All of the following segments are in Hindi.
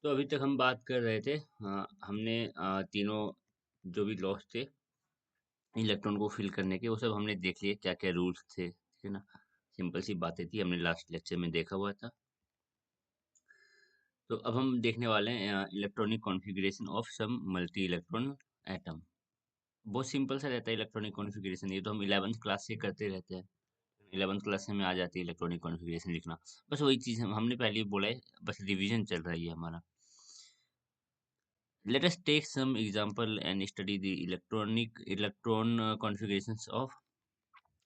तो अभी तक हम बात कर रहे थे। हमने तीनों जो भी लॉस थे इलेक्ट्रॉन को फिल करने के, वो सब हमने देख लिए, क्या क्या रूल्स थे, ठीक है ना। सिंपल सी बातें थी, हमने लास्ट लेक्चर में देखा हुआ था। तो अब हम देखने वाले हैं electronic configuration of some multi electron atom. बहुत सिंपल सा रहता है इलेक्ट्रॉनिक कॉन्फ़िगरेशन, ये तो हम 11th क्लास से करते रहते हैं। 11th क्लास में आ जाती है इलेक्ट्रॉनिक कॉन्फ़िगरेशन लिखना। बस वही चीज़ हमने पहले ही बोला है, बस रिवीजन चल रहा है ये हमारा। Let us take some example and study the electron configurations of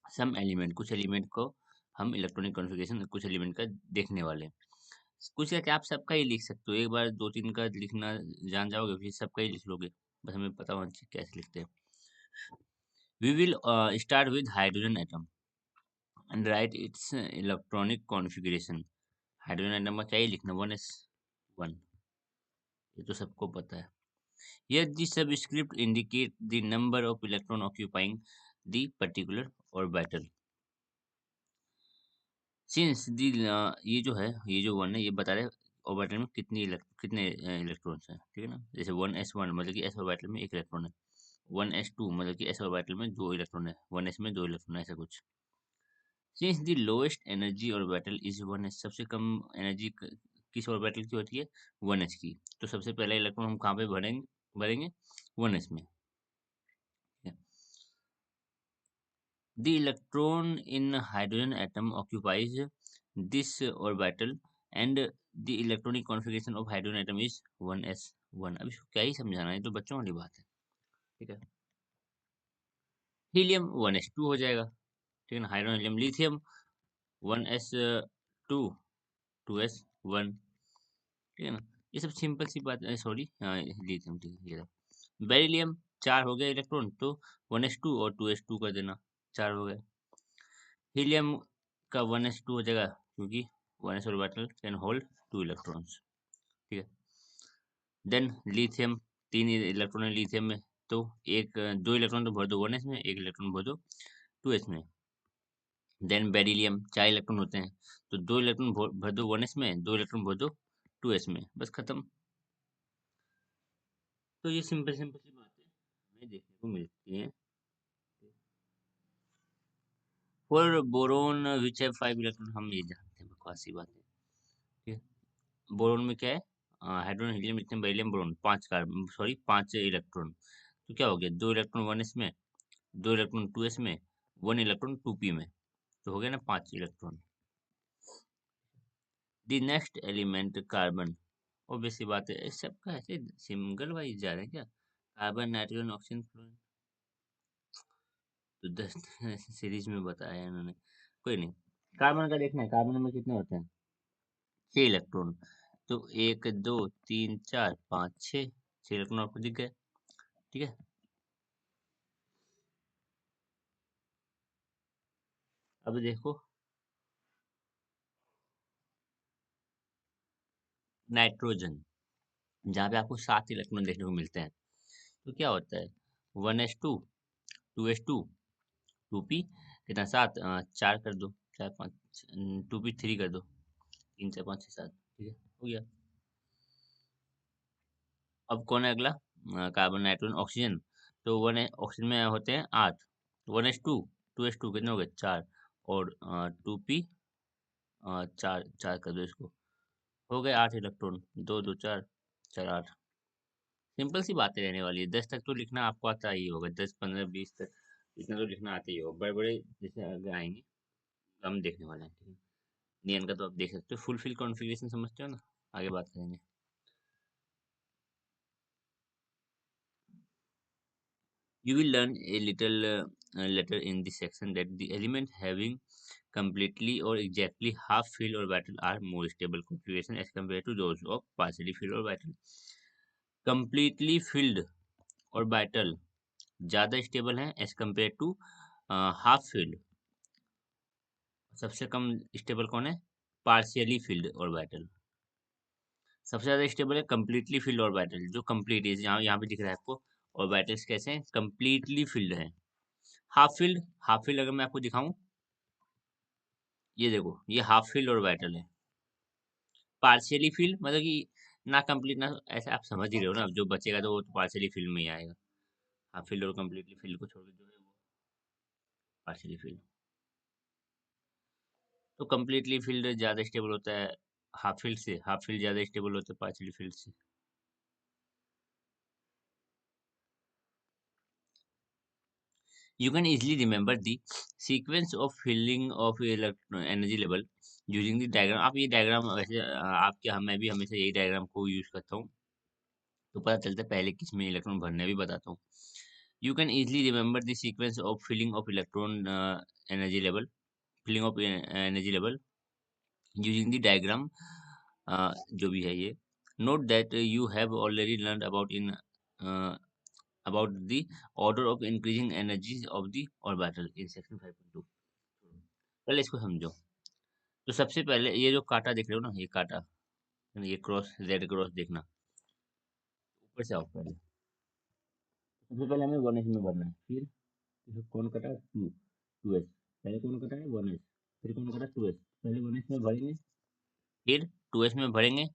some element। कुछ एलिमेंट को हम इलेक्ट्रॉनिक कॉन्फ़िगरेशन कुछ एलिमेंट का देखने वाले हैं। कुछ क्या आप सबका ही लिख सकते हो, एक बार दो तीन का लिखना जान जाओगे फिर सबका ही लिख लोगे। बस हमें पता होना चाहिए कैसे लिखते हैं। We will start with hydrogen atom and write its electronic configuration। Hydrogen atom का क्या ही लिखना, 1s1, ये तो सबको पता है। Here the subscript indicate the number of electron occupying the particular orbital। Since the ये जो है, ये जो वन है, ये बता रहे ऑर्बिटल में कितने इलेक्ट्रॉन्स हैं, ठीक है ना। जैसे 1s1 मतलब कि s ऑर्बिटल में एक इलेक्ट्रॉन है, 1s2 मतलब कि s ऑर्बिटल में दो इलेक्ट्रॉन है, 1s में दो इलेक्ट्रॉन है, ऐसा कुछ। Since the lowest energy orbital is 1s, सबसे कम एनर्जी किस ऑर्बिटल की होती है, 1s की। तो सबसे पहला इलेक्ट्रॉन हम कहाँ पे भरेंगे भरेंगे 1s में। The electron in hydrogen atom occupies this orbital and the electronic configuration of hydrogen atom is 1s1। अब इसको क्या ही समझाना है, ये तो बच्चों वाली बात है, ठीक है। हीलियम 1s2 हो जाएगा, ठीक है ना। Hydrogen helium lithium 1s2 2s1, ठीक है ना। ये सब सिंपल सी बात है, सॉरी लिथियम, ठीक है। ये बेरिलियम 4 हो गया इलेक्ट्रॉन, तो 1s2 और 2s2 कर देना, 4 हो गए। हीलियम का 1s2 हो जाएगा, क्योंकि 1s orbital can hold 2 electrons, ठीक है। देन लिथियम, 3 इलेक्ट्रॉन है लिथियम में, तो एक दो इलेक्ट्रॉन तो भर दो 1s में, एक इलेक्ट्रॉन भर दो 2s में। देन बेरिलियम 4 इलेक्ट्रॉन होते हैं, तो दो इलेक्ट्रॉन भर दो 1s में, दो इलेक्ट्रॉन भर दो 2s में, बस खत्म। तो ये सिंपल सिंपल सी बातें हमें देखने को मिलती हैं। For boron which have 5 electron, हम ये जानते हैं, बकवास सी बातें, ठीक है। बोरोन में क्या है, hydrogen helium lithium beryllium boron, 5 carbon, sorry 5 electron. तो क्या हो गया, 2 इलेक्ट्रॉन 1s में, 2 इलेक्ट्रॉन 2s में, 1 इलेक्ट्रॉन 2p में, तो हो गया ना 5 electron. The next element carbon, obvious सी बात है, सबका ऐसे सिंगल वाइज जा रहे हैं क्या, कार्बन नाइट्रोजन ऑक्सीजन फ्लोरीन, तो 10 सीरीज में बताया है इन्होंने, कोई नहीं। कार्बन का देखना है, कार्बन में कितने होते हैं, 6 इलेक्ट्रॉन, तो 1 2 3 4 5 6, 6 इलेक्ट्रॉन आपको दिख गए, ठीक है। अब देखो नाइट्रोजन, जहाँ पे आपको 7 इलेक्ट्रॉन देखने को मिलते हैं, तो क्या होता है, 1s2 2s2 2p, कितना 7, 4 कर दो, 4 5, 2p 3 कर दो, 3 4 5 6 7, ठीक है, हो गया। अब कौन है अगला, कार्बन नाइट्रोजन ऑक्सीजन, तो ऑक्सीजन में होते हैं 8, 1s2 2s2 कितने हो गए 4, और 2p 4 4 कर दो इसको, हो गए 8 इलेक्ट्रॉन, 2 2 4 4 8। सिंपल सी बातें रहने वाली है, 10 तक तो लिखना आपको आता ही होगा, 10 15 20 तक इतना तो लिखना आता ही होगा, बड़े बड़े जैसे आगे आएंगे तो हम देखने वाले हैं, ठीक है। नियन का तो आप देख सकते हो, फुल फिल कॉन्फ़िगरेशन समझते हो ना, आगे बात करेंगे। You will learn a little later in this section that the element having completely or exactly half filled orbital are more stable configuration as compared to those of partially filled orbital। completely filled orbital ज़्यादा स्टेबल है as compare to half filled. सबसे कम स्टेबल कौन है, पार्शियली फील्ड ऑर्बिटल। सबसे ज्यादा स्टेबल है कंप्लीटली फील्ड ऑर्बिटल, जो कंप्लीट है, यहाँ यहाँ पे दिख रहा है आपको, ऑर्बिटल्स कैसे हैं, कंप्लीटली फील्ड है। हाफ फील्ड, हाफ फील्ड अगर मैं आपको दिखाऊं, ये देखो, ये हाफ फील्ड ऑर्बिटल है। पार्शियली फील्ड मतलब कि ना कंप्लीट ना, ऐसे आप समझ ही रहे हो ना, जो बचेगा तो वो तो पार्शियली फिल्ड में ही आएगा। हाफ फील्ड और कंप्लीटली फील्ड को छोड़ के जो है वो पार्शियली फील्ड। तो कंप्लीटली फील्ड ज़्यादा स्टेबल होता है हाफ फील्ड से, हाफ फील्ड ज़्यादा स्टेबल होता है पार्शियली फील्ड से। You can easily remember the sequence of filling of energy level using the diagram। आप ये डायग्राम वैसे आपके मैं भी हमेशा यही डायग्राम को यूज करता हूँ, तो पता चलता है पहले किस में इलेक्ट्रॉन भरने भी बताता हूँ। You can easily remember the sequence of filling of electron energy level, filling of energy level using the diagram, जो भी है ये। Note that you have already learn about in about the order of increasing energies of the orbital in section 5.2। पहले इसको समझो। तो सबसे पहले ये जो कांटा देख रहे हो ना, ये कांटा, ये क्रॉस, रेड क्रॉस देखना, ऊपर से आओ पहले। सबसे पहले हमें 1s में भरना है, फिर कौन कटा, 2s। पहले कौन कटा है, 1s, फिर कौन कटा, 2s। पहले 1s में भरेंगे, फिर 2s में भरेंगे,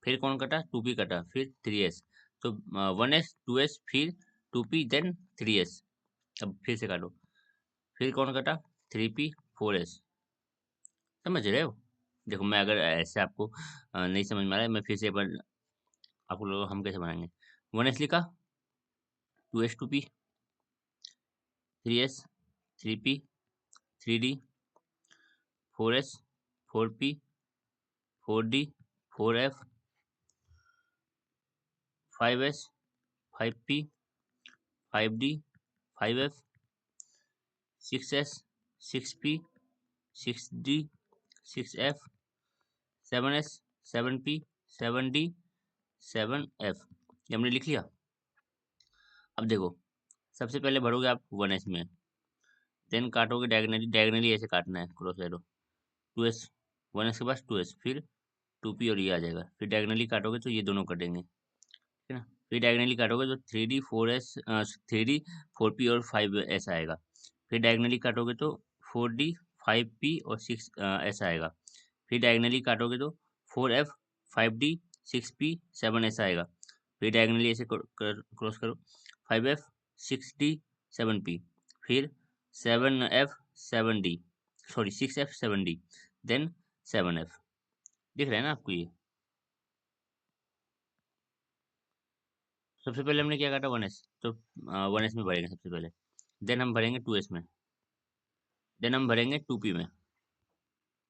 फिर कौन कटा, 2p कटा, फिर 3s। तो 1s 2s फिर 2p देन 3s। अब फिर से काटो, फिर कौन कटा, 3p 4s। समझ रहे हो? देखो मैं अगर ऐसे आपको नहीं समझ में आ रहा है, मैं फिर से एक बार आपको लोग हम कैसे बनाएंगे। 1s लिखा, 2s 2p, 3s 3p 3d, 4s 4p 4d 4f, 5s 5p 5d 5f, 6s 6p 6d 6f, 7s 7p 7d 7f। ये हमने लिख लिया। अब देखो, सबसे पहले भरोगे आप 1s में, देन काटोगे डायगनली, डायगनली ऐसे काटना है, क्रॉस एरो, 2s, 1s के पास 2s, फिर 2p और ये आ जाएगा, फिर डायगनली काटोगे तो ये दोनों कटेंगे, ठीक है ना। फिर डायगनली काटोगे तो 3d 4s 3d 4p और 5s आएगा। फिर डायगनली काटोगे तो 4d 5p और 6s आएगा। फिर डायगनली काटोगे तो 4f 5d 6p 7s आएगा। फिर डायगनली ऐसे क्रॉस करो, 5f 6d 7p, फिर 7f 7d, sorry 6f 7d, then 7f। दिख रहा है ना आपको ये? सबसे पहले हमने क्या काटा, 1s, तो 1s में भरेंगे सबसे पहले, देन हम भरेंगे 2s में, देन हम भरेंगे 2p में,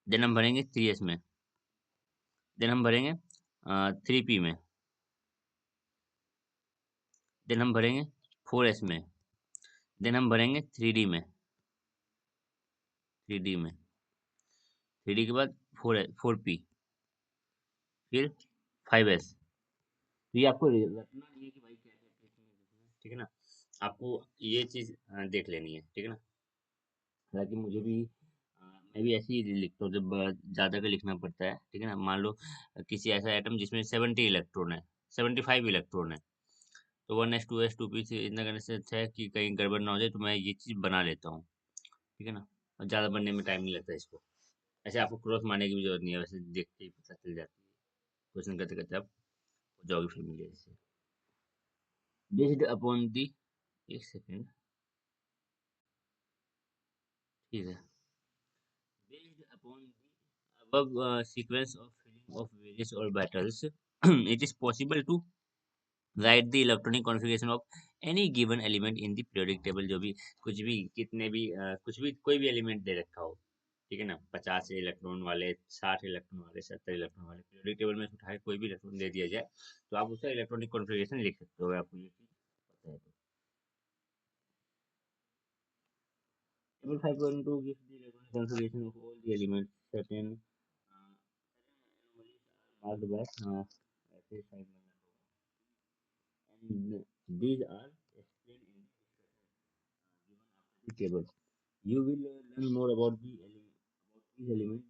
देन हम भरेंगे 3s में, देन हम भरेंगे 3p में, देन हम भरेंगे 4s में, देन हम भरेंगे 3d में, 3d में, 3d के बाद 4p, फिर 5s। तो ये आपको रटना नहीं है कि भाई क्या क्या लिखना है, ठीक है ना। आपको ये चीज देख लेनी है, ठीक है ना। हालांकि मुझे भी मैं भी ऐसे ही लिखता हूँ जब ज्यादा का लिखना पड़ता है, ठीक है ना। मान लो किसी ऐसा आइटम जिसमें 70 इलेक्ट्रॉन है, 75 इलेक्ट्रॉन है, तो 1s 2s 2p से इतना करने से अच्छा है कि कहीं गड़बड़ ना हो जाए, तो मैं ये चीज बना लेता हूँ, ठीक है ना। और ज्यादा बनने में टाइम नहीं लगता इसको। ऐसे आपको क्रॉस मारने की भी जरूरत नहीं है, वैसे देखते ही पता चल जाती है। क्वेश्चन करते करते आप हो जाओगे फेमिलियर से। बेस्ड अपॉन दी, एक सेकेंड, ठीक है। Based upon the above sequence of filling of various orbitals, it is possible to write the electronic configuration of any given element in the periodic table। जो भी कुछ भी कितने भी कुछ भी कोई भी एलिमेंट दे रखा हो, ठीक है ना, 50 इलेक्ट्रॉन वाले, 60 इलेक्ट्रॉन वाले, 70 इलेक्ट्रॉन वाले, पीरियोडिक टेबल में से उठा के कोई भी इलेक्ट्रॉन दे दिया जाए, तो आप उसका इलेक्ट्रॉनिक कॉन्फ़िगरेशन लिख सकते हो, आपको ये चीज पता है तो। Table 5.2 gives the electronic configuration of all the elements, certain marked by ऐसे sign करना होगा, and these are explained in the table। You will learn more about the about these elements,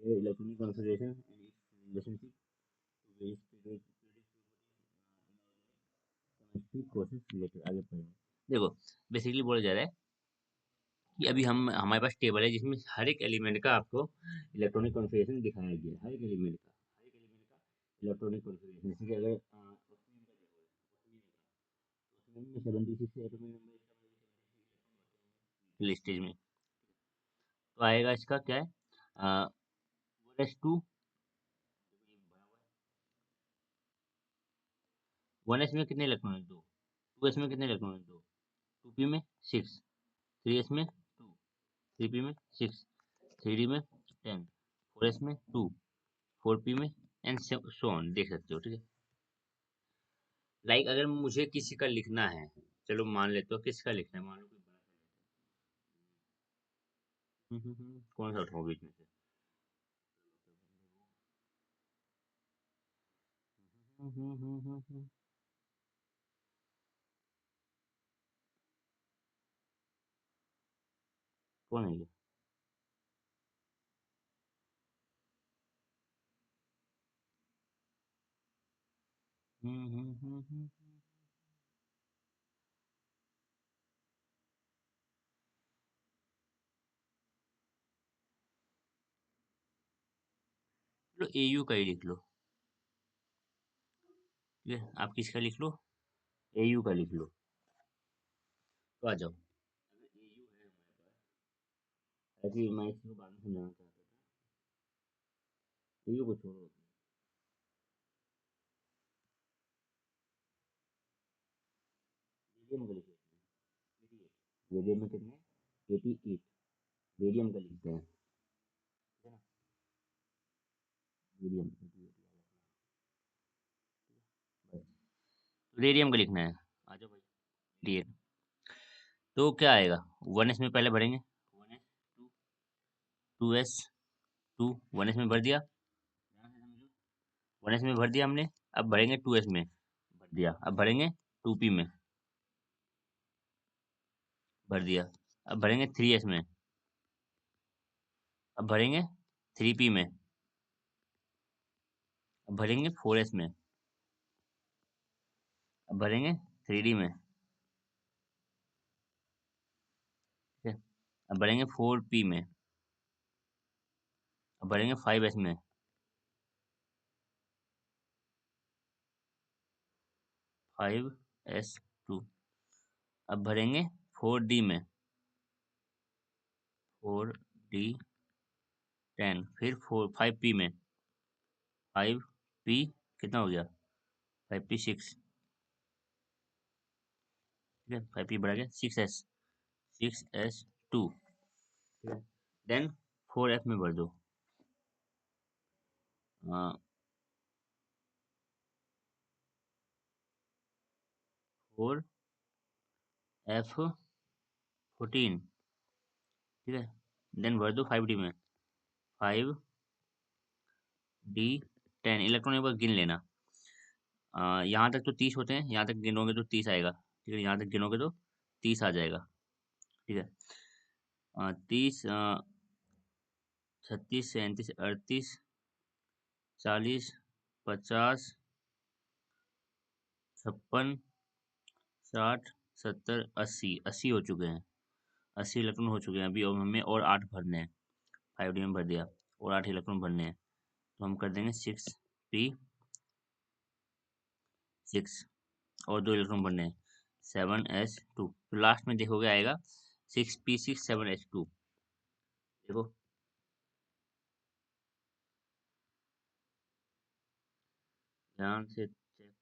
their electronic configuration and its relationship to various chemistry process related। आगे पढ़ेंगे। देखो, बेसिकली बोला जा रहा है कि अभी हम हमारे पास टेबल है जिसमें हर एक एलिमेंट का आपको इलेक्ट्रॉनिक कॉन्फ़िगरेशन दिखाया गया है, हर एक एलिमेंट का, इलेक्ट्रॉनिक कॉन्फ़िगरेशन, जैसे कि अगर osmium में 76 एटॉमिक नंबर स्टेज में, तो आएगा इसका क्या है, 1s2, 1s में कितने इलेक्ट्रॉन है? 2। 2s में कितने इलेक्ट्रॉन है? 2। 2p में 6, 3s में 2, 3p में 6, 3d में 10, 4s में 2, 4p में, एंड सो ऑन, देख सकते हो, ठीक है। अगर मुझे किसी का लिखना है, चलो मान लेते हो किसका लिखना है, मान लो कोई बड़ा सा कौन सा उठाऊं बीच में से? कौन है ये? चलो एयू का ही लिख लो, ठीक है, आप किसका लिख लो? एयू का लिख लो, तो आ जाओ। अगर एयू है हमारे पास, ऐसे मैं इसको बाद में समझाना चाहता था, एयू को छोड़ो, मीडियम का लिख लेते हैं, मीडियम में कितने? 88, मीडियम का लिखते हैं, ठीक है ना, मीडियम 88 बस, रेडियम का लिखना है, आ जाओ भाई, डी। तो क्या आएगा? 1s में पहले भरेंगे, 1s, 2, 2s, 2, 1s में भर दिया, ध्यान से समझो, 1s में भर दिया हमने, अब भरेंगे 2s में, भर दिया, अब भरेंगे 2p में, भर दिया, अब भरेंगे 3s में, अब भरेंगे 3p में, अब भरेंगे 4s में, अब भरेंगे 3d में, ठीक है, अब भरेंगे 4p में, अब भरेंगे 5s में, 5s2, अब भरेंगे 4d में, 4d 10, फिर 5p में, 5p कितना हो गया? 5p 6, ठीक है, 5p बढ़ा गया 6s, 6s2, ठीक है, देन 4f में भर दो, 4f14, ठीक है, देन भर दो 5d में, 5d10, इलेक्ट्रॉन एक बार गिन लेना, यहाँ तक तो 30 होते हैं, यहाँ तक गिनोगे तो 30 आएगा, ठीक है, यहाँ तक गिनोगे तो 30 आ जाएगा, ठीक है, 30, 36, 37, 38, 40, 50, 56, 60, 70, 80, 80 हो चुके हैं, 80 इलेक्ट्रॉन हो चुके हैं अभी, और हमें और 8 भरने हैं, 5d में भर दिया, और 8 इलेक्ट्रॉन भरने हैं, तो हम कर देंगे 6p6, और 2 इलेक्ट्रॉन भरने हैं, 7s2, तो लास्ट में देखोगे आएगा 6p6 7h2, देखो, ध्यान से चेक,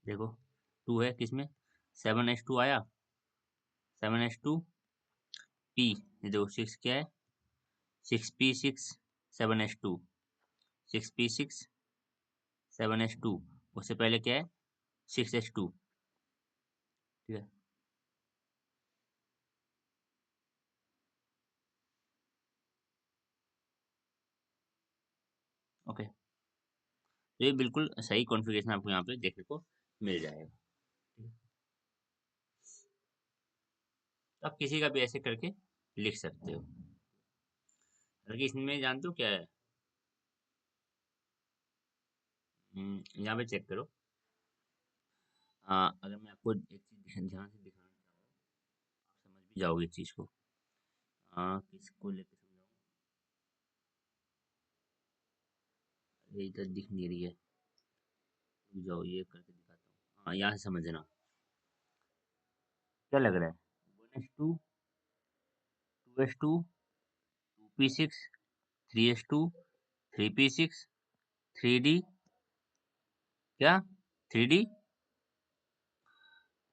देखो 2 है किसमें? 7h2 आया, 7h2p, ये देखो 6 क्या है? 6p6 7h2, 6p6 7h2, उससे पहले क्या है? 6h2, ठीक है, ओके, तो ये बिल्कुल सही कॉन्फ़िगरेशन आपको यहाँ पे देखने को मिल जाएगा, ठीक है? तो आप किसी का भी ऐसे करके लिख सकते हो, बल्कि इसमें जानते हो क्या है? यहाँ पे चेक करो, अगर मैं आपको एक चीज ध्यान से दिखाना चाहूँ, आप समझ भी जाओगे इस चीज को। हाँ, किसको लेके समझाऊं? ये इधर दिख नहीं रही है। रुक जाओ, ये करके दिखाता हूँ। हाँ, यहाँ से समझना। क्या लग रहा है? 1:2, 2:2, 2p6, 3:2, 3p6, 3d, क्या, 3d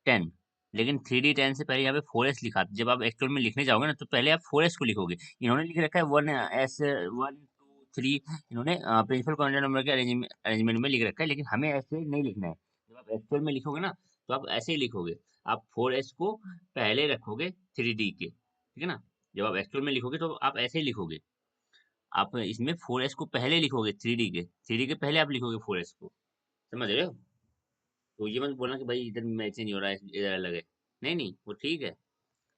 10। लेकिन 3D 10 से पहले यहाँ पे 4s लिखा था। जब आप एक्चुअल में लिखने जाओगे ना, तो पहले आप 4s को लिखोगे। इन्होंने लिख रखा है 1s 1 2 3। इन्होंने प्रिंसिपल कांटेक्ट नंबर के अरेंजमेंट में लिख रखा है, लेकिन हमें ऐसे नहीं लिखना है। जब आप एक्चुअल में लिखोगे ना, तो आप ऐसे ही लिखोगे। आप 4s को पहले रखोगे 3D के, ठीक है ना। जब आप एक्चुअल में लिखोगे तो आप ऐसे ही लिखोगे। आप इसमें 4s को पहले लिखोगे 3D के, 3D के पहले आप लिखोगे 4s को। समझ रहे हो? तो ये मत बोलना कि भाई इधर मैच नहीं हो रहा है, इधर अलग है। नहीं नहीं, वो ठीक है।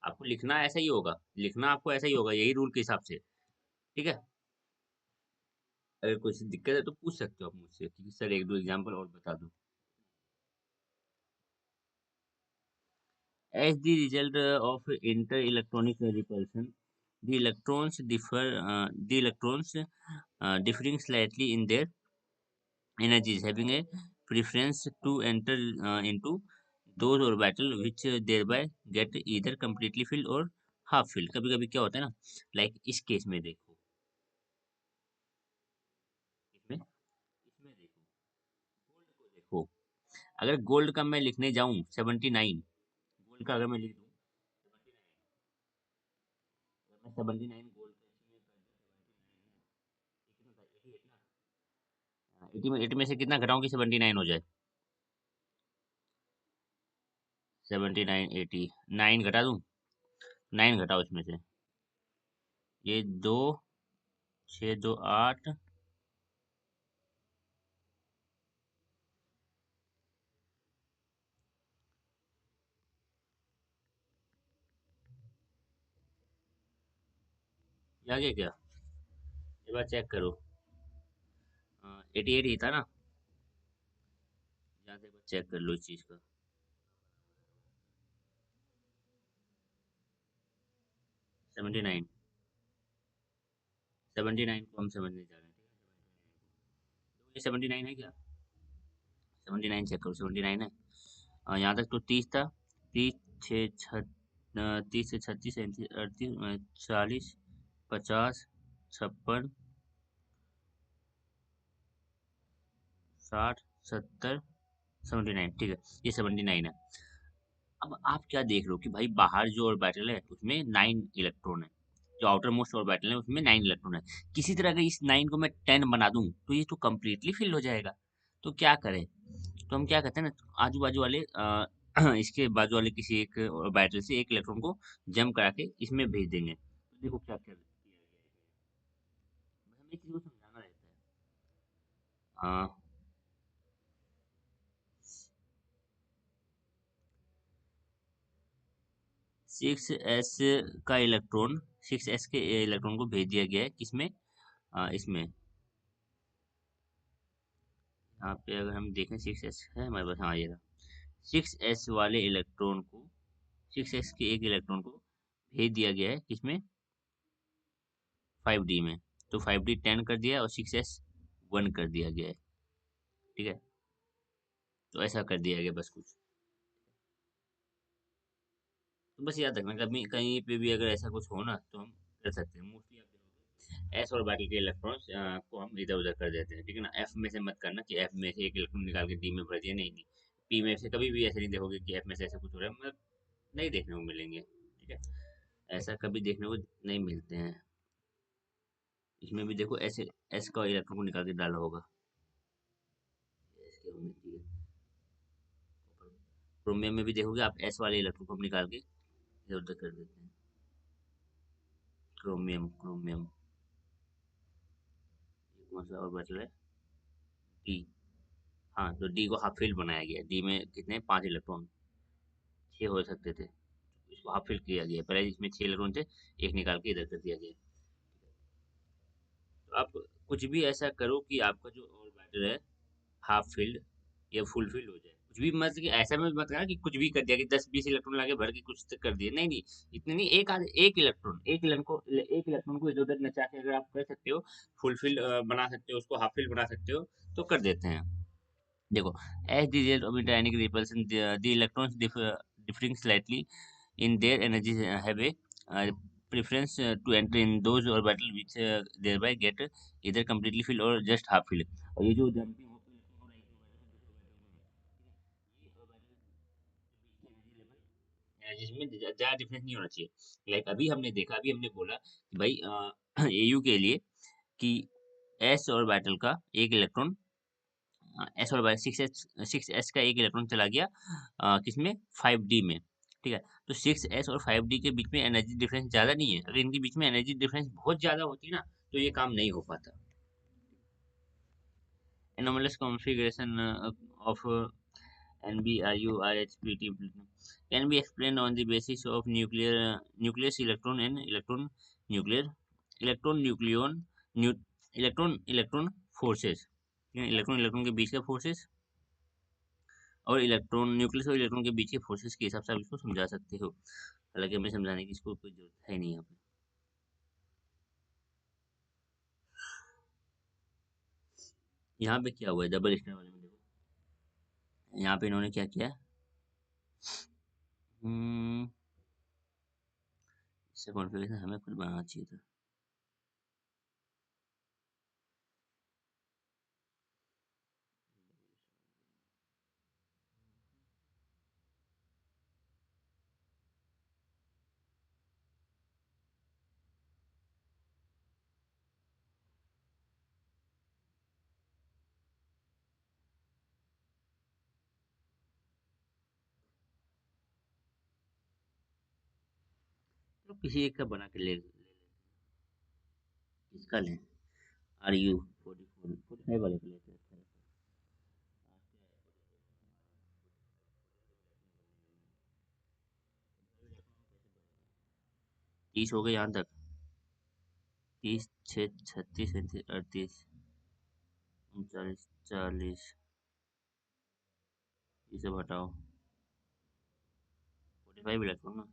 आपको लिखना ऐसा ही होगा। लिखना आपको ऐसा ही होगा, यही रूल के हिसाब से। ठीक है। अगर कुछ दिक्कत है तो पूछ सकते हो आप मुझसे कि सर एक दो एग्जांपल और बता दो। As the result of inter-electronic repulsion, the electrons differing slightly in their energies, having a preference to enter into those orbital which thereby get either completely filled or half filled। कभी कभी क्या होता है ना, लाइक इस केस में देखो, इसमें इसमें देखो, गोल्ड को देखो। अगर गोल्ड का मैं लिखने जाऊं 79, गोल्ड का अगर मैं लिख दूं 79, अगर मैं 79 गोल्ड का इसमें कर दूं 79 है, कितना था, 88 ना। 80 में से कितना घटाऊं कि 79 हो जाए? 79, 80, 9 घटा दूं। 9 घटाओ इसमें से। ये दो, 6 2 8, ये आ गया क्या? एक बार चेक करो। 88 ही था ना? यहाँ से एक बार चेक कर लो इस चीज का। 79, 79 को हम समझने जा रहे हैं, ठीक है। 79 को, ये 79 है क्या? 79 चेक करो, 79 है। यहाँ तक तो 30 था। 30 छः छ 30 से 36, 37, 38, 40, 50, 56, 60, 70, 79, ठीक है। ये 79 है। अब आप क्या देख रहे हो कि भाई बाहर जो ऑर्बिटल है उसमें 9 इलेक्ट्रॉन है, जो आउटर मोस्ट ऑर्बिटल है उसमें 9 इलेक्ट्रॉन है। किसी तरह अगर इस 9 को मैं 10 बना दूं तो ये तो कंप्लीटली फिल हो जाएगा। तो क्या करें? तो हम क्या करते हैं ना, आजू बाजू वाले इसके बाजू वाले किसी एक ऑर्बिटल से एक इलेक्ट्रॉन को जंप करा के इसमें भेज देंगे। तो देखो क्या क्या किया गया है इसमें। हमें किसी को समझाना रहता है। 6s का इलेक्ट्रॉन, 6s के इलेक्ट्रॉन को भेज दिया गया है किसमें? इसमें, यहाँ पे अगर हम देखें 6s है हमारे पास, हाँ ये रहा। 6s वाले इलेक्ट्रॉन को, 6s के एक इलेक्ट्रॉन को भेज दिया गया है किसमें? 5d में। तो 5d 10 कर दिया और 6s 1 कर दिया गया है। ठीक है। तो ऐसा कर दिया गया बस कुछ। तो बस याद रखना, कभी कहीं पे भी अगर ऐसा कुछ हो ना तो हम कर सकते हैं। मोस्टली आप देखोगे एस और बाकी के इलेक्ट्रॉन्स को हम इधर उधर कर देते हैं, ठीक है ना। एफ में से मत करना कि एफ में से एक इलेक्ट्रॉन निकाल के डी में भर दिया, नहीं नहीं। पी में से कभी भी ऐसे नहीं देखोगे कि एफ में से ऐसा कुछ हो रहा है, मतलब नहीं देखने को मिलेंगे, ठीक है। ऐसा कभी देखने को नहीं मिलते हैं। इसमें भी देखो ऐसे एस का इलेक्ट्रॉन को निकाल के डाला होगा। एस के होंगे, ठीक है। क्रोमियम में भी देखोगे आप, एस वाले इलेक्ट्रॉन को निकाल के इधर उधर कर देते हैं। क्रोमियम, क्रोमियम, ये कौन सा और बच रहा है? डी। हाँ, तो डी को हाफ फील्ड बनाया गया है। डी में कितने, 5 इलेक्ट्रॉन, 6 हो सकते थे। इसको हाफ फील्ड किया गया है। पहले इसमें 6 इलेक्ट्रॉन थे, एक निकाल के इधर कर दिया गया। तो आप कुछ भी ऐसा करो कि आपका जो ऑर्बिटल है हाफ फील्ड या फुल फील्ड हो जाए, कुछ भी मत कि ऐसा में मत करना कि कुछ भी कर दिया कि 10-20 इलेक्ट्रॉन लाके भर के कुछ तो कर दिया, नहीं नहीं, इतने नहीं, एक इलेक्ट्रॉन को इधर उधर नचा के अगर आप कर सकते हो, फुलफिल बना सकते हो, उसको हाफ फिल बना सकते हो, तो कर देते हैं। देखो, as the result of ionic repulsion, the electrons differing slightly in their energy have a preference to enter in those orbital which thereby get either completely filled or just half filled। और ये जो जंपिंग होती है electron और एक orbital में, ये orbital जिसमें ज्यादा डिफरेंस नहीं होना चाहिए। लाइक अभी हमने देखा, अभी हमने बोला कि भाई एयू के लिए कि एस ऑर्बिटल का एक electron, S orbital six S का एक इलेक्ट्रॉन चला गया किसमें, 5D में। ठीक है, तो 6s और 5D के बीच में एनर्जी डिफरेंस ज्यादा नहीं है। अगर इनके बीच में एनर्जी डिफरेंस बहुत ज्यादा होती ना, तो ये काम नहीं हो पाता। anomalous configuration of NBRU RHPT can be explained on the basis of nucleus electron and nuclear electron nucleon nu, electron forces। Electron electron के बीच का फोर्सेस और इलेक्ट्रॉन न्यूक्लियस और इलेक्ट्रॉन के बीच के फोर्सेस के हिसाब से आप इसको समझा सकते हो। हालांकि हमें समझाने की इसको कोई जरूरत है नहीं यहाँ पे। यहाँ पे क्या हुआ है डबल स्टैंडर्ड वाले में, देखो यहाँ पे इन्होंने क्या किया, हम्म, इससे कॉन्फ़िगरेशन हमें खुद बनाना चाहिए था। तो किसी एक का बना के ले किसका लें, RU 44 वाले को लेते हैं। 30 हो गए यहाँ तक, 30, 6, 36, 37, 38, 39, 40, ये सब हटाओ, 45 ही रखो ना।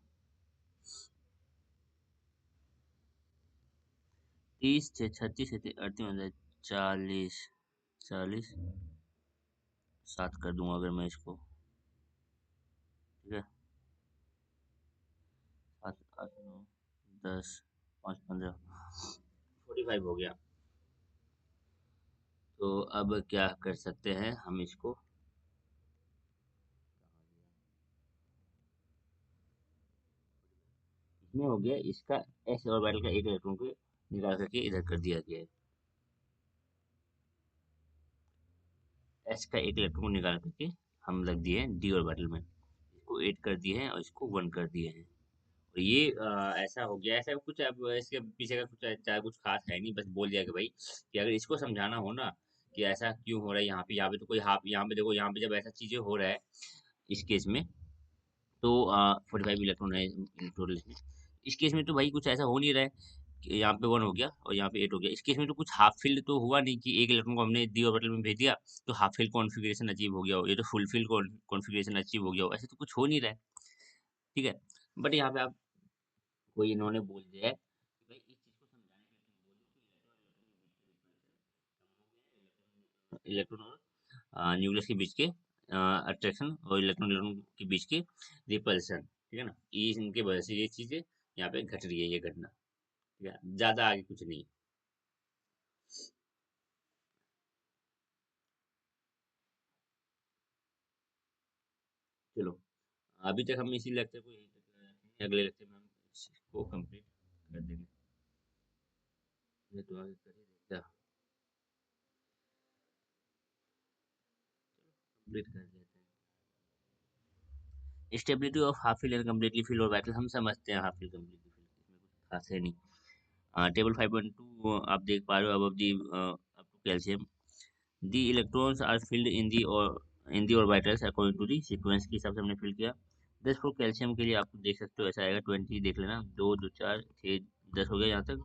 30, 6, 36, 37, 38, 40, 7 कर दूंगा अगर मैं इसको। ठीक है, 7, 8, 9, 10, 5, 15, 45 हो गया। तो अब क्या कर सकते हैं हम इसको, इसमें हो गया इसका एस ऑर्बिटल का एक इलेक्ट्रॉन को निकाल करके इधर कर दिया गया है। एस का एक इलेक्ट्रॉन को निकाल करके हम रख दिए हैं डी ऑर्बिटल में, इसको 8 कर दिए हैं और इसको 1 कर दिए हैं। और ये ऐसा हो गया, ऐसा कुछ अब इसके पीछे का कुछ चाहे कुछ खास है नहीं, बस बोल दिया कि भाई कि अगर इसको समझाना हो ना कि ऐसा क्यों हो रहा है यहाँ पे तो कोई हाफ, यहाँ पे देखो, यहाँ पे जब ऐसा चीजें हो रहा है इस केस में, तो 45 इलेक्ट्रॉन है टोटल इसमें। इस केस में तो भाई कुछ ऐसा हो नहीं रहा है कि यहाँ पे 1 हो गया और यहाँ पे 8 हो गया। इस केस में तो कुछ हाफ फील्ड तो हुआ नहीं कि एक इलेक्ट्रॉन को हमने डी ऑर्बिटल में भेज दिया तो हाफ फील्ड कॉन्फ़िगरेशन अचीव हो गया हो, ये तो फुल फील्ड कॉन्फ़िगरेशन अचीव हो गया हो, ऐसे तो कुछ हो नहीं रहा है। ठीक है, बट यहाँ पे आप कोई इन्होंने बोल दिया है कि भाई इस चीज को समझाने के लिए तुम बोलो कि इलेक्ट्रॉन और न्यूक्लियस के बीच के अट्रैक्शन और इलेक्ट्रॉन इलेक्ट्रॉन के बीच के रिपल्सन, ठीक है ना, ये इनके वजह से ये चीजें यहाँ पे घट रही है, ये घटना। ठीक है, ज्यादा आगे कुछ नहीं। चलो, अभी तक हम इसी लेक्चर को यहीं तक रखेंगे, अगले लेक्चर में हम इसको कंप्लीट कर देंगे। ये तो आगे कर ही देगा, कंप्लीट कर देते हैं। Stability of half fill and completely fill orbital हम समझते हैं, हाफ फिल कम्प्लीटली फिल इसमें कुछ खास है नहीं। टेबल 5.2 आप देख पा रहे हो, अब the up to calcium the electrons are filled in the orbitals according to the sequence के हिसाब से हमने फिल किया। 10 फॉर कैल्शियम के लिए आप देख सकते हो ऐसा आएगा, 20 देख लेना, 2, 2, 4, 6, 10 हो गया यहाँ तक,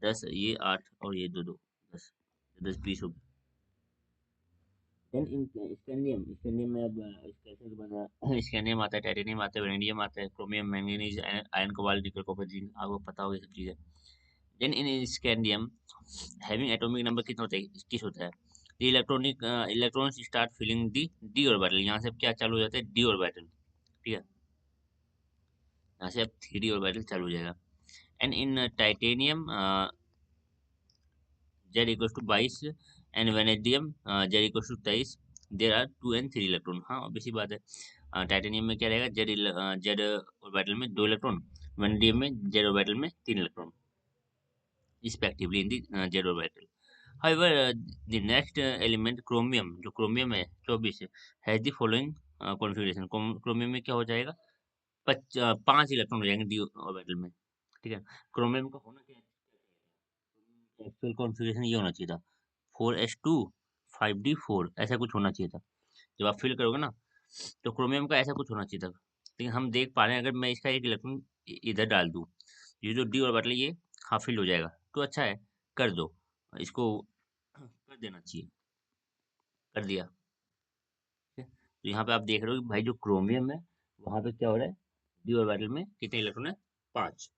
10 ये 8 और ये 2, 2, 10, 10, 20 हो गया। देन इन स्कैंडियम, स्कैंडियम में अब कैसे बना स्कैंडियम आता है, टाइटेनियम आता है, वेनेडियम आता है, chromium, manganese, iron, cobalt, nickel, copper, zinc, आपको पता होगा ये सब चीजें। Then in scandium having atomic number कितना होता है, 21 होता है। The electronic electrons start filling the D orbital, यहाँ से अब क्या चालू हो जाता है, डी ऑर्बिटल। ठीक है, यहाँ से अब थ्री डी ऑर्बिटल चालू हो जाएगा। And in titanium Z equals to 22 and vanadium Z equals to 23, there are two and three electron. हाँ obvious सी बात है, टाइटेनियम में क्या रहेगा, जेड जेड ऑर्बिटल में दो इलेक्ट्रॉन, वेनेडियम में जेड ऑर्बिटल में तीन electron respectively in the Z orbital. However, the next element chromium, जो क्रोमियम है 24 has the following configuration. Chromium में क्या हो जाएगा, पांच इलेक्ट्रॉन हो जाएंगे डी ऑर्बिटल में। ठीक है, क्रोमियम का होना क्या है, एक्चुअल कॉन्फ़िगरेशन ये होना चाहिए था 4s2 5d4, ऐसा कुछ होना चाहिए था। जब आप फिल करोगे ना, तो क्रोमियम का ऐसा कुछ होना चाहिए था। लेकिन हम देख पा रहे हैं, अगर मैं इसका एक इलेक्ट्रॉन इधर डाल दूं, ये जो डी ऑर्बिटल है ये हाफ फिल हो जाएगा, तो अच्छा है, कर दो इसको, कर देना चाहिए, कर दिया। ठीक है? तो यहाँ पे आप देख रहे हो कि भाई जो क्रोमियम है वहां पे क्या हो रहा है, डी ऑर्बिटल में कितने इलेक्ट्रॉन है, पांच।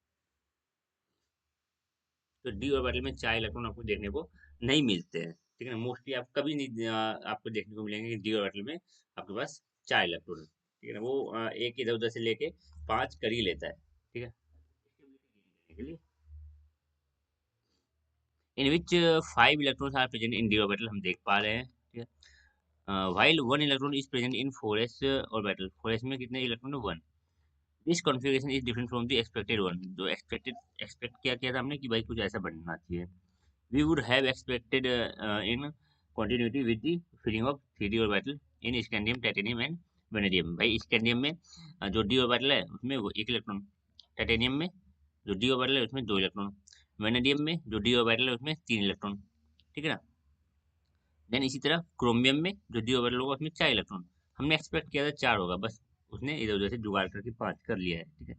तो डी ऑर्बिटल में चार इलेक्ट्रॉन आपको देखने को नहीं मिलते हैं। ठीक है ना, मोस्टली आप कभी नहीं आपको देखने को मिलेंगे कि डी ऑर्बिटल में आपके पास चार इलेक्ट्रॉन है। ठीक है ना, वो एक इधर उधर से लेके पांच कर ही लेता है। ठीक है, के लिए in which five electrons are present in D orbital, हम देख पा रहे हैं। ठीक है, while one electron is present in 4s orbital, 4s में कितने इलेक्ट्रॉन है, one. This configuration is different from the expected one, जो एक्सपेक्ट क्या किया था हमने कि भाई कुछ ऐसा बनना चाहिए। We would have expected in continuity with the filling of 3d orbital in scandium, titanium and vanadium। भाई स्कैंडियम में जो डी ऑर्बिटल है उसमें वो एक इलेक्ट्रॉन, टाइटेनियम में जो डी ऑर्बिटल है उसमें दो इलेक्ट्रॉन, वेनेडियम में जो डी ऑर्बिटल है उसमें तीन इलेक्ट्रॉन। ठीक है ना, देन इसी तरह क्रोमियम में जो डी ऑर्बिटल होगा उसमें चार इलेक्ट्रॉन। हमने एक्सपेक्ट किया था चार होगा, बस उसने इधर उधर से जुगाड़ करके पांच कर लिया है। ठीक है,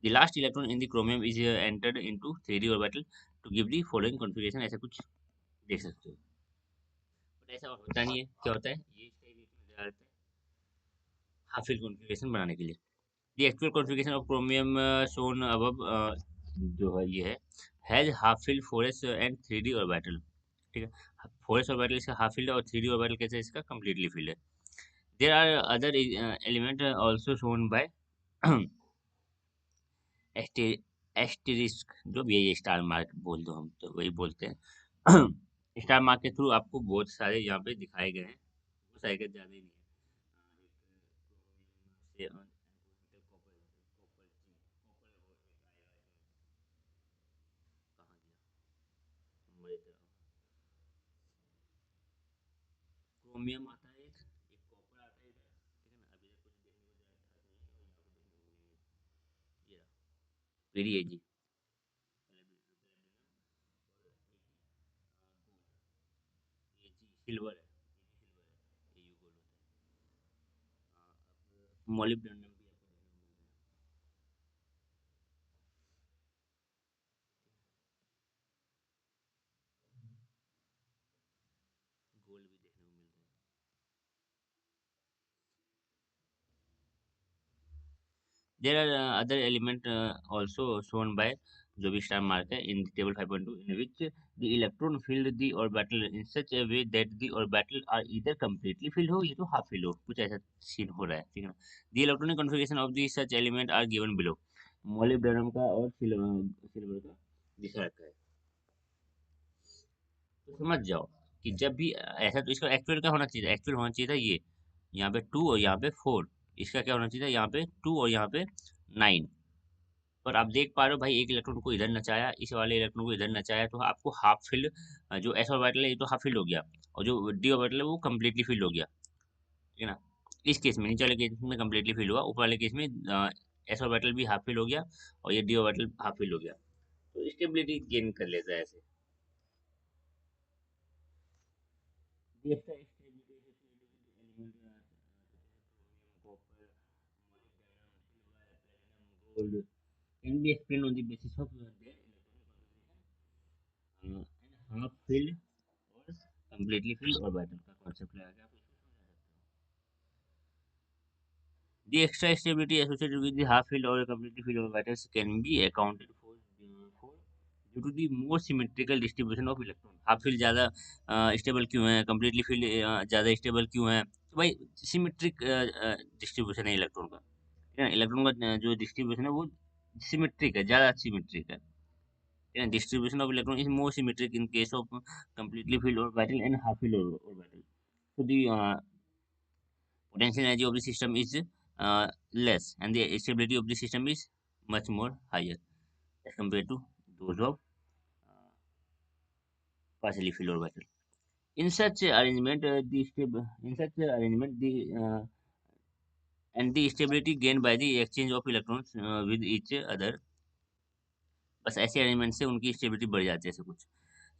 the last electron in the chromium is entered into 3d orbital to give the following configuration, ऐसा कुछ देख सकते हो। बट ऐसा होता नहीं है, क्या होता है, ये इसका बीच में दिया रहता है हाफ फिल कॉन्फ़िगरेशन बनाने के लिए। The actual configuration of chromium shown above, जो है ये है, has half fill 4s and 3d orbital. ठीक है, 4s ऑर्बिटल इसका हाफ फील्ड है और 3d ऑर्बिटल कैसे इसका कंप्लीटली फील्ड है। There are other element also shown by asterisk, जो भी है ये स्टार मार्क बोल दो, हम तो वही बोलते हैं। स्टार मार्क के थ्रू आपको बहुत सारे यहाँ पे दिखाए गए हैं, वो सारे के ज्यादा ही नहीं है। क्रोमियम आता है, एक कॉपर आता है इधर। ठीक है ना, अभी कुछ देखने को ज्यादा खास नहीं है, और यहाँ पे देखने को नहीं है। ये रहा, फिर ये जी ये जी सिल्वर है, ये यू गोल्ड होता है। मॉलिब्डेनम भी आपको देखने को मिलता है, गोल्ड भी देखने को मिलता है। There are other element also shown by जो भी स्टार मार्क है in table 5.2, in which the electron filled the orbital in such a way that the orbital are either completely filled हो या तो half filled हो, कुछ ऐसा सीन हो रहा है। ठीक है ना, the electronic configuration of the such element are given below। Molybdenum का और सिल्वर का दिखा रखा है, तो समझ जाओ कि जब भी ऐसा, तो इसका एक्चुअल क्या होना चाहिए, एक्चुअल होना चाहिए था ये, यहाँ पे टू और यहाँ पे फोर। इसका क्या होना चाहिए था, यहाँ पे टू और यहाँ पे नाइन। पर आप देख पा रहे हो भाई, एक इलेक्ट्रॉन को इधर नचाया, इस वाले इलेक्ट्रॉन को इधर नचाया, तो आपको हाफ फील्ड, जो एस ऑर्बिटल है ये तो हाफ फील्ड हो गया, और जो डी ऑर्बिटल है वो कम्प्लीटली फील्ड हो गया। ठीक है ना, इस केस में, नीचे वाले केस में कम्प्लीटली फील्ड हुआ, ऊपर वाले केस में एस ऑर्बिटल भी हाफ फील्ड हो गया और ये डी ऑर्बिटल हाफ फील्ड हो गया, तो स्टेबिलिटी गेन कर लेता है ऐसे। ये इसका stability है, element copper, molybdenum, silver, platinum, gold can be explained on the basis of their electronic configuration and half filled और completely filled orbital का concept लगाया गया। The extra stability associated with the half filled or completely filled orbitals can be accounted for due to the more symmetrical distribution of electron. Half field ज़्यादा स्टेबल क्यों है, completely फील्ड ज़्यादा स्टेबल क्यों है, तो भाई सिमेट्रिक डिस्ट्रीब्यूशन है इलेक्ट्रॉन का, ठीक है। इलेक्ट्रॉन का जो डिस्ट्रीब्यूशन है वो सिमेट्रिक है, ज़्यादा सिमेट्रिक है, ठीक है। Distribution of electron is more symmetric in case of completely filled orbital and half filled orbital. So the potential energy of the system is less and the stability of the system is much more higher as compared to those of uh, partially filled orbital. In such arrangement, and the stability gained by the exchange of electrons with each other, बस ऐसे अरेंजमेंट से उनकी स्टेबिलिटी बढ़ जाती है ऐसे कुछ.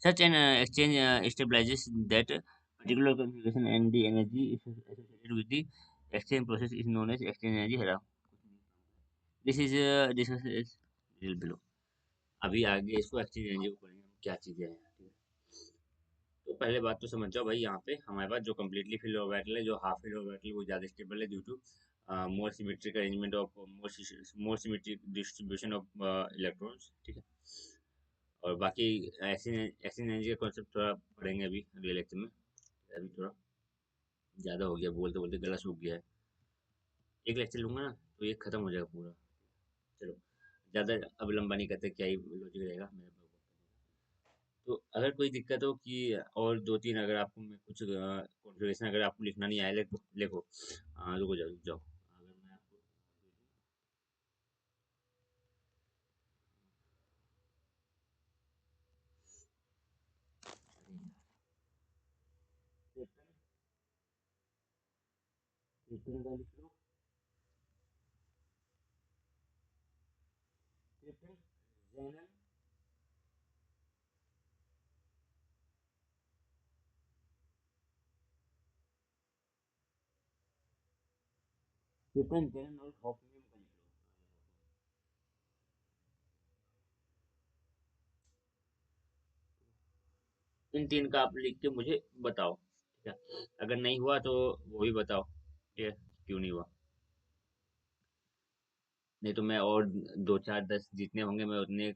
Such an exchange stabilizes that particular configuration and the energy associated with the exchange process is known as exchange energy hierarchy. This is discussed as below. अभी आगे इसको एक्सचेंज एनर्जी को पढ़ेंगे हम क्या चीजें हैं, ठीक है। तो पहले बात तो समझ जाओ भाई, यहाँ पे हमारे पास जो कम्प्लीटली फिल्ड ऑर्बिटल है, जो हाफ फिल्ड ऑर्बिटल वो ज़्यादा स्टेबल है due to more symmetric arrangement of more symmetric distribution of electrons, ठीक है। और बाकी एक्सचेंज एनर्जी का कॉन्सेप्ट थोड़ा पढ़ेंगे अभी अगले लेक्चर में। अभी थोड़ा ज़्यादा हो गया, बोलते बोलते गला सूख गया है। एक लेक्चर लूंगा ना तो ये खत्म हो जाएगा पूरा। चलो, ज़्यादा अब लंबा नहीं करते, क्या ही लॉजिक रहेगा मेरे पास। तो अगर कोई दिक्कत हो कि और दो तीन अगर आपको मैं कुछ कॉन्फ़िगरेशन अगर आपको लिखना नहीं आया, लिखो लिखो। रुको जाओ रुक जाओ, अगर मैं आपको क्रिप्टन का लिख लो, क्रिप्टन जेनन क्रिप्टन जेनन और हॉफनीम का लिख लो। इन तीन का आप लिख के मुझे बताओ, ठीक है। अगर नहीं हुआ तो वो भी बताओ, ठीक है, क्यों नहीं हुआ। नहीं तो मैं और दो चार दस जितने होंगे मैं उतने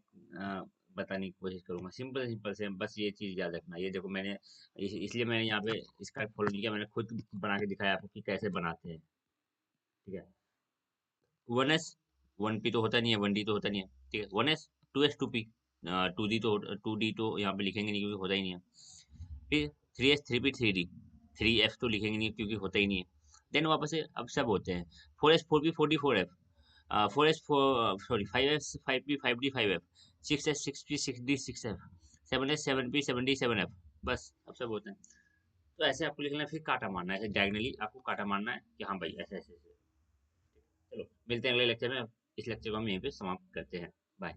बताने की कोशिश करूंगा। सिंपल सिंपल से बस ये चीज़ याद रखना। ये देखो मैंने इसलिए मैंने यहाँ पे इसका फॉलो नहीं किया, मैंने खुद बना के दिखाया आपको कि कैसे बनाते हैं, ठीक है। वन एस वन पी तो होता नहीं है, वन डी तो होता नहीं है, ठीक है। One S two S two P, two D तो यहाँ पे लिखेंगे नहीं क्योंकि होता ही नहीं है। फिर three S three P three D, three F तो लिखेंगे नहीं क्योंकि होता ही नहीं है। देन वापस से अब सब होते हैं, four S four P four D four F, four S four sorry five S five P five D five F, six S six P six D six F, seven S seven P seven D seven F, बस अब सब होते हैं। तो ऐसे आपको लिखना है, फिर काटा मारना है, ऐसे डायगनली आपको काटा मारना है कि हाँ भाई ऐसे ऐसे ऐसे। चलो मिलते हैं अगले लेक्चर में, इस लेक्चर को हम यहीं पे समाप्त करते हैं। बाय।